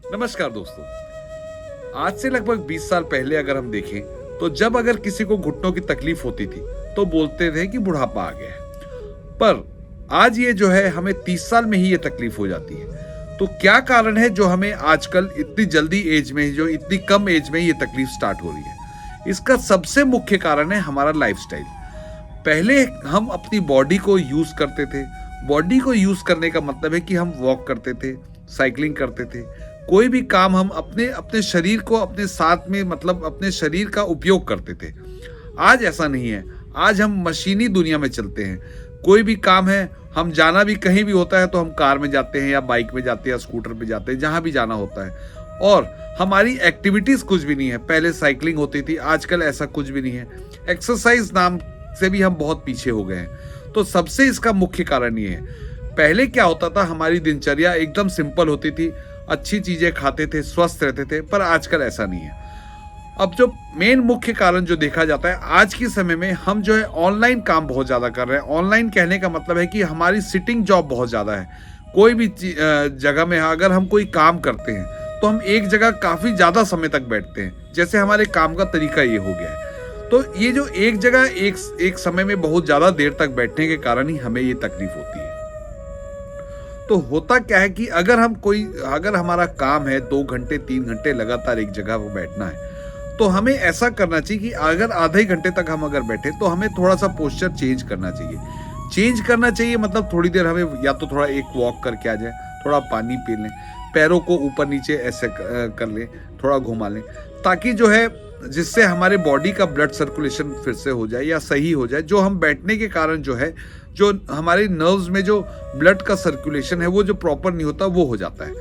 नमस्कार दोस्तों। आज से लगभग 20 साल पहले अगर हम देखें तो जब अगर किसी को घुटनों की तकलीफ होती थी तो बोलते थे कि बुढ़ापा आ गया है। पर आज ये जो है हमें 30 साल में ही ये तकलीफ हो जाती है। तो क्या कारण है जो हमें आजकल इतनी जल्दी एज में, जो इतनी कम एज में ये तकलीफ स्टार्ट हो रही है? इसका सबसे मुख्य कारण है हमारा लाइफस्टाइल। पहले हम अपनी बॉडी को यूज करते थे। बॉडी को यूज करने का मतलब है कि हम वॉक करते थे, साइकिलिंग करते थे, कोई भी काम हम अपने अपने शरीर को अपने साथ में, मतलब अपने शरीर का उपयोग करते थे। आज ऐसा नहीं है। आज हम मशीनी दुनिया में चलते हैं। कोई भी काम है, हम जाना भी कहीं भी होता है तो हम कार में जाते हैं या बाइक में जाते हैं या स्कूटर पे जाते हैं, जहां भी जाना होता है। और हमारी एक्टिविटीज कुछ भी नहीं है। पहले साइकिलिंग होती थी, आजकल ऐसा कुछ भी नहीं है। एक्सरसाइज नाम से भी हम बहुत पीछे हो गए हैं। तो सबसे इसका मुख्य कारण ये है। पहले क्या होता था, हमारी दिनचर्या एकदम सिंपल होती थी, अच्छी चीजें खाते थे, स्वस्थ रहते थे। पर आजकल ऐसा नहीं है। अब जो मेन मुख्य कारण जो देखा जाता है आज के समय में, हम जो है ऑनलाइन काम बहुत ज्यादा कर रहे हैं। ऑनलाइन कहने का मतलब है कि हमारी सिटिंग जॉब बहुत ज्यादा है। कोई भी जगह में अगर हम कोई काम करते हैं तो हम एक जगह काफी ज्यादा समय तक बैठते हैं। जैसे हमारे काम का तरीका ये हो गया है। तो ये जो एक जगह एक समय में बहुत ज्यादा देर तक बैठने के कारण ही हमें ये तकलीफ होती है। तो होता क्या है कि अगर हमारा काम है 2 घंटे 3 घंटे लगातार एक जगह पर बैठना है, तो हमें ऐसा करना चाहिए कि अगर आधे घंटे तक हम अगर बैठे तो हमें थोड़ा सा पोस्चर चेंज करना चाहिए। चेंज करना चाहिए मतलब थोड़ी देर हमें या तो थोड़ा एक वॉक करके आ जाए, थोड़ा पानी पी लें, पैरों को ऊपर नीचे ऐसे कर लें, थोड़ा घुमा लें, ताकि जो है जिससे हमारे बॉडी का ब्लड सर्कुलेशन फिर से हो जाए या सही हो जाए। जो हम बैठने के कारण जो है, जो हमारे नर्व्स में जो ब्लड का सर्कुलेशन है वो जो प्रॉपर नहीं होता वो हो जाता है।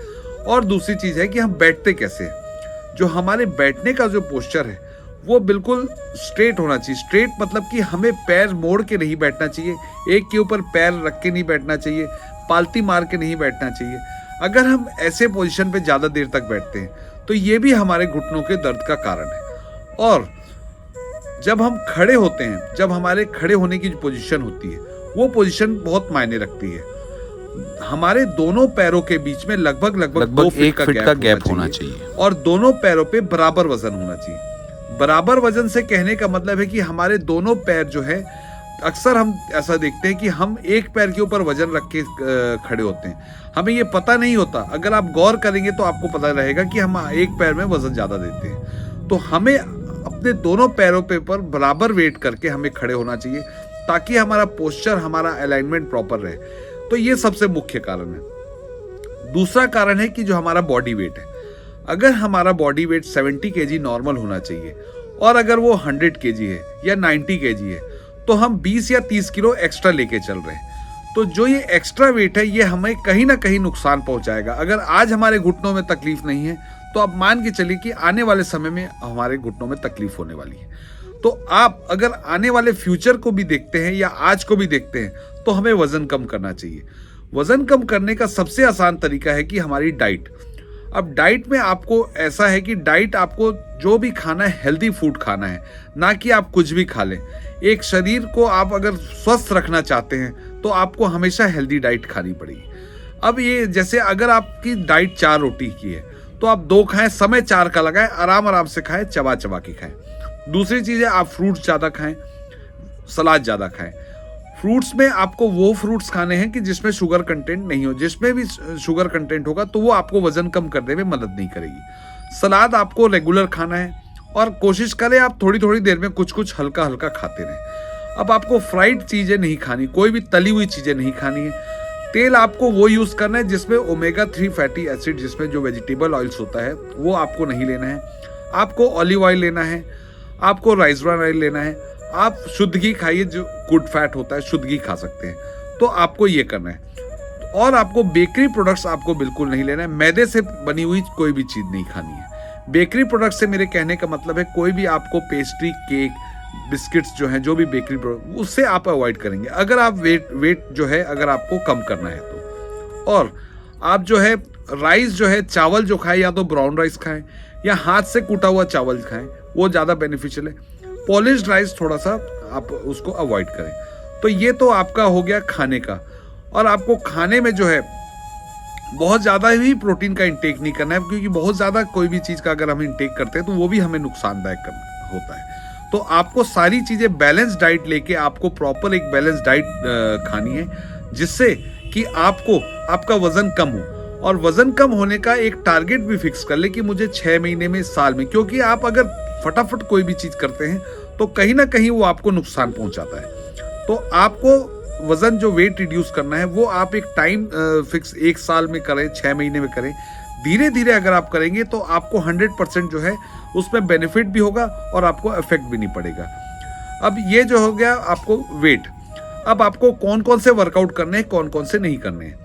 और दूसरी चीज है कि हम बैठते कैसे हैं। जो हमारे बैठने का जो पोस्चर है वो बिल्कुल स्ट्रेट होना चाहिए। स्ट्रेट मतलब कि हमें पैर मोड़ के नहीं बैठना चाहिए, एक के ऊपर पैर रख के नहीं बैठना चाहिए, पालती मार के नहीं बैठना चाहिए। अगर हम ऐसे पोजीशन पे ज्यादा देर तक बैठते हैं तो ये भी हमारे घुटनों के दर्द का कारण है। और जब हम खड़े होते हैं, जब हमारे खड़े होने की जो पोजीशन होती है वो पोजीशन बहुत मायने रखती है। हमारे दोनों पैरों के बीच में लगभग 2 फीट का गैप होना चाहिए और दोनों पैरों पे बराबर वजन होना चाहिए। बराबर वजन से कहने का मतलब है कि हमारे दोनों पैर जो है, अक्सर हम ऐसा देखते हैं कि हम एक पैर के ऊपर वजन रख के खड़े होते हैं। हमें ये पता नहीं होता। अगर आप गौर करेंगे तो आपको पता रहेगा कि हम एक पैर में वजन ज्यादा देते हैं। तो हमें अपने दोनों पैरों पे पर बराबर वेट करके हमें खड़े होना चाहिए, ताकि हमारा पोस्चर, हमारा अलाइनमेंट प्रॉपर रहे। तो ये सबसे मुख्य कारण है। दूसरा कारण है कि जो हमारा बॉडी वेट है, अगर हमारा बॉडी वेट 70 केजी नॉर्मल होना चाहिए और अगर वो 100 केजी है या 90 केजी है, तो हम 20 या 30 किलो एक्स्ट्रा लेके चल रहे हैं। तो जो ये एक्स्ट्रा वेट है ये हमें कहीं ना कहीं नुकसान पहुंचाएगा। अगर आज हमारे घुटनों में तकलीफ नहीं है तो आप मान के चलिए कि आने वाले समय में हमारे घुटनों में तकलीफ होने वाली है। तो आप अगर आने वाले फ्यूचर को भी देखते हैं या आज को भी देखते हैं तो हमें वजन कम करना चाहिए। वजन कम करने का सबसे आसान तरीका है कि हमारी डाइट। अब डाइट में आपको ऐसा है कि डाइट आपको जो भी खाना है हेल्दी फूड खाना है, ना कि आप कुछ भी खा लें। एक शरीर को आप अगर स्वस्थ रखना चाहते हैं तो आपको हमेशा हेल्दी डाइट खानी पड़ेगी। अब ये जैसे अगर आपकी डाइट 4 रोटी की है तो आप 2 खाएं, समय 4 का लगाएं, आराम से खाएं, चबा चबा के खाएं। दूसरी चीज है आप फ्रूट्स ज्यादा खाएं, सलाद ज्यादा खाएं। फ्रूट्स में आपको वो फ्रूट्स खाने हैं कि जिसमें शुगर कंटेंट नहीं हो। जिसमें भी शुगर कंटेंट होगा तो वो आपको वजन कम करने में मदद नहीं करेगी। सलाद आपको रेगुलर खाना है और कोशिश करें आप थोड़ी थोड़ी देर में कुछ हल्का हल्का खाते रहें। अब आपको फ्राइड चीजें नहीं खानी, कोई भी तली हुई चीजें नहीं खानी है। तेल आपको वो यूज करना है जिसमें ओमेगा 3 फैटी एसिड, जिसमें जो वेजिटेबल ऑयल्स होता है वो आपको नहीं लेना है। आपको ऑलिव ऑयल लेना है, आपको राइस ब्रान ऑयल लेना है। आप शुद्ध घी खाइए, जो गुड फैट होता है, शुद्ध घी खा सकते हैं। तो आपको ये करना है। और आपको बेकरी प्रोडक्ट्स आपको बिल्कुल नहीं लेना है। मैदे से बनी हुई कोई भी चीज नहीं खानी है। बेकरी प्रोडक्ट्स से मेरे कहने का मतलब है कोई भी आपको पेस्ट्री, केक, बिस्किट्स जो हैं, जो भी बेकरी प्रोडक्ट, उससे आप अवॉइड करेंगे अगर आप वेट जो है अगर आपको कम करना है तो। और आप जो है राइस जो है, चावल जो खाएं, या तो ब्राउन राइस खाएं या हाथ से कूटा हुआ चावल खाएं, वो ज्यादा बेनिफिशियल है। पॉलिश्ड राइस थोड़ा सा आप उसको अवॉइड करें। तो ये तो आपका हो गया खाने का। और आपको खाने में जो है बहुत ज़्यादा ही प्रोटीन का इंटेक नहीं करना है, क्योंकि बहुत ज़्यादा कोई भी चीज़ का अगर हम इंटेक करते हैं तो वो भी हमें नुकसानदायक होता है। तो आपको सारी चीज़ें बैलेंस डाइट लेके आपको प्रॉपर एक बैलेंस डाइट खानी है, जिससे कि आपको आपका वज़न कम हो। और वज़न कम होने का एक टारगेट भी फिक्स कर ले कि मुझे 6 महीने में, साल में, क्योंकि आप अगर फटाफट कोई भी चीज़ करते हैं तो कहीं ना कहीं वो आपको नुकसान पहुंचाता है। तो आपको वज़न जो वेट रिड्यूस करना है वो आप एक टाइम फिक्स 1 साल में करें, 6 महीने में करें। धीरे धीरे अगर आप करेंगे तो आपको 100% जो है उसमें बेनिफिट भी होगा और आपको इफेक्ट भी नहीं पड़ेगा। अब ये जो हो गया आपको वेट। अब आपको कौन कौन से वर्कआउट करने हैं, कौन कौन से नहीं करने हैं।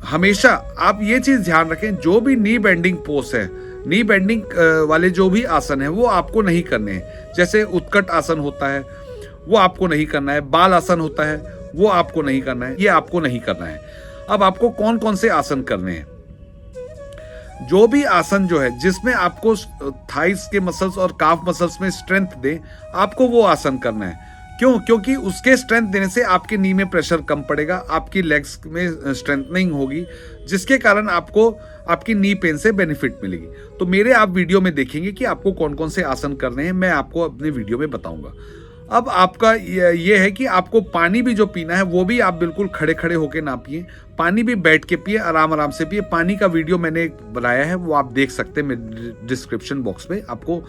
हमेशा आप ये चीज़ ध्यान रखें, जो भी नी बेंडिंग पोज है, नी बेंडिंग वाले जो भी आसन है वो आपको नहीं करने हैं। जैसे उत्कट आसन होता है वो आपको नहीं करना है, बाल आसन होता है वो आपको नहीं करना है, ये आपको नहीं करना है। अब आपको कौन कौन से आसन करने हैं। जो भी आसन जो है जिसमें आपको थाइस के मसल्स और काफ मसल्स में स्ट्रेंथ दे, आपको वो आसन करना है। क्यों? क्योंकि उसके स्ट्रेंथ देने से आपके नी में प्रेशर कम पड़ेगा, आपकी लेग्स में स्ट्रेंथनिंग होगी, जिसके कारण आपको आपकी नी पेन से बेनिफिट मिलेगी। तो मेरे आप वीडियो में देखेंगे कि आपको कौन कौन से आसन करने हैं, मैं आपको अपने वीडियो में बताऊंगा। अब आपका ये है कि आपको पानी भी जो पीना है वो भी आप बिल्कुल खड़े खड़े होके ना पिए, पानी भी बैठ के पिए, आराम आराम से पिए। पानी का वीडियो मैंने बनाया है, वो आप देख सकते हैं, डिस्क्रिप्शन बॉक्स में आपको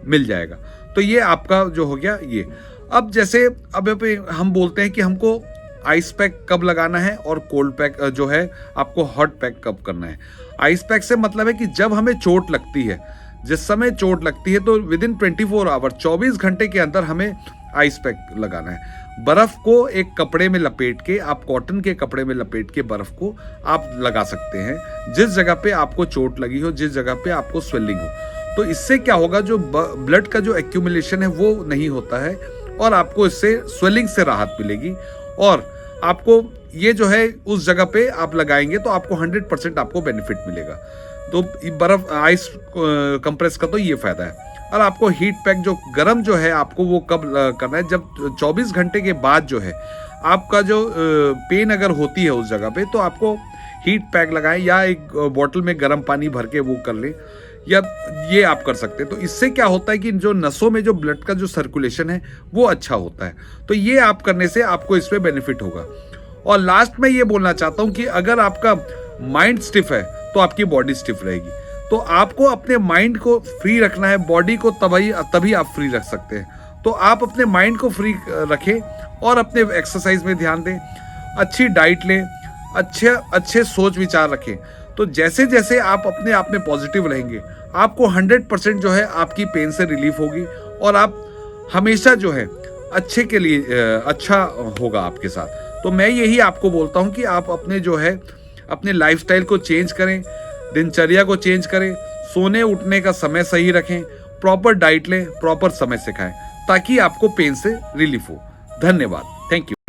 मिल जाएगा। तो ये आपका जो हो गया ये। अब जैसे अब हम बोलते हैं कि हमको आइस पैक कब लगाना है और कोल्ड पैक जो है आपको हॉट पैक कब करना है। आइस पैक से मतलब है कि जब हमें चोट लगती है, जिस समय चोट लगती है तो विदिन 24 आवर, 24 घंटे के अंदर हमें आइस पैक लगाना है। बर्फ को एक कपड़े में लपेट के, आप कॉटन के कपड़े में लपेट के बर्फ को आप लगा सकते हैं जिस जगह पे आपको चोट लगी हो, जिस जगह पे आपको स्वेलिंग हो। तो इससे क्या होगा, जो ब्लड का जो एक्यूमुलेशन है वो नहीं होता है और आपको इससे स्वेलिंग से राहत मिलेगी। और आपको ये जो है उस जगह पे आप लगाएंगे तो आपको 100% आपको बेनिफिट मिलेगा। तो बर्फ आइस कंप्रेस का तो ये फायदा है। और आपको हीट पैक जो गर्म जो है आपको वो कब करना है, जब 24 घंटे के बाद जो है आपका जो पेन अगर होती है उस जगह पे, तो आपको हीट पैक लगाएं या एक बॉटल में गर्म पानी भर के वो कर लें, या ये आप कर सकते हैं। तो इससे क्या होता है कि जो नसों में जो ब्लड का जो सर्कुलेशन है वो अच्छा होता है। तो ये आप करने से आपको इसमें बेनिफिट होगा। और लास्ट में ये बोलना चाहता हूँ कि अगर आपका माइंड स्टिफ है तो आपकी बॉडी स्टिफ रहेगी। तो आपको अपने माइंड को फ्री रखना है, बॉडी को तभी आप फ्री रख सकते हैं। तो आप अपने माइंड को फ्री रखें और अपने एक्सरसाइज में ध्यान दें, अच्छी डाइट लें, अच्छे सोच विचार रखें। तो जैसे जैसे आप अपने आप में पॉजिटिव रहेंगे, आपको 100% जो है आपकी पेन से रिलीफ होगी और आप हमेशा जो है अच्छे के लिए अच्छा होगा आपके साथ। तो मैं यही आपको बोलता हूँ कि आप अपने जो है अपने लाइफस्टाइल को चेंज करें, दिनचर्या को चेंज करें, सोने उठने का समय सही रखें, प्रॉपर डाइट लें, प्रॉपर समय से खाएं, ताकि आपको पेन से रिलीफ हो। धन्यवाद, थैंक यू।